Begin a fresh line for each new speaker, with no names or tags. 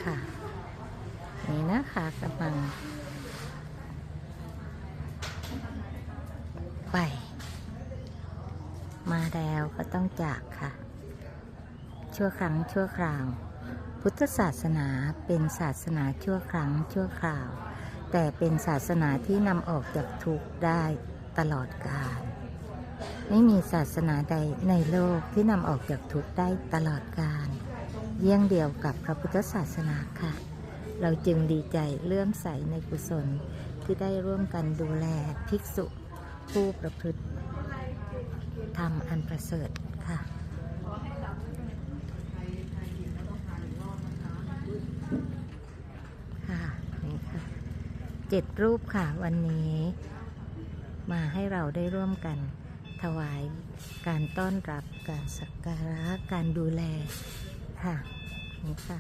ค่ะนี่นะคะกำลังไปมาแล้วก็ต้องจากค่ะชั่วครั้งชั่วคราวพุทธศาสนาเป็นศาสนาชั่วครั้งชั่วคราวแต่เป็นศาสนาที่นำออกจากทุกข์ได้ตลอดกาลไม่มีศาสนาใดในโลกที่นำออกจากทุกข์ได้ตลอดกาลเยี่ยงเดียวกับพระพุทธศาสนาค่ะเราจึงดีใจเลื่อมใสในกุศลที่ได้ร่วมกันดูแลภิกษุผู้ประพฤติธรรมอันประเสริฐค่ะค่ะนี่ค่ะ7 รูปค่ะวันนี้มาให้เราได้ร่วมกันถวายการต้อนรับการสักการะการดูแลค่ะนี่ค่ะ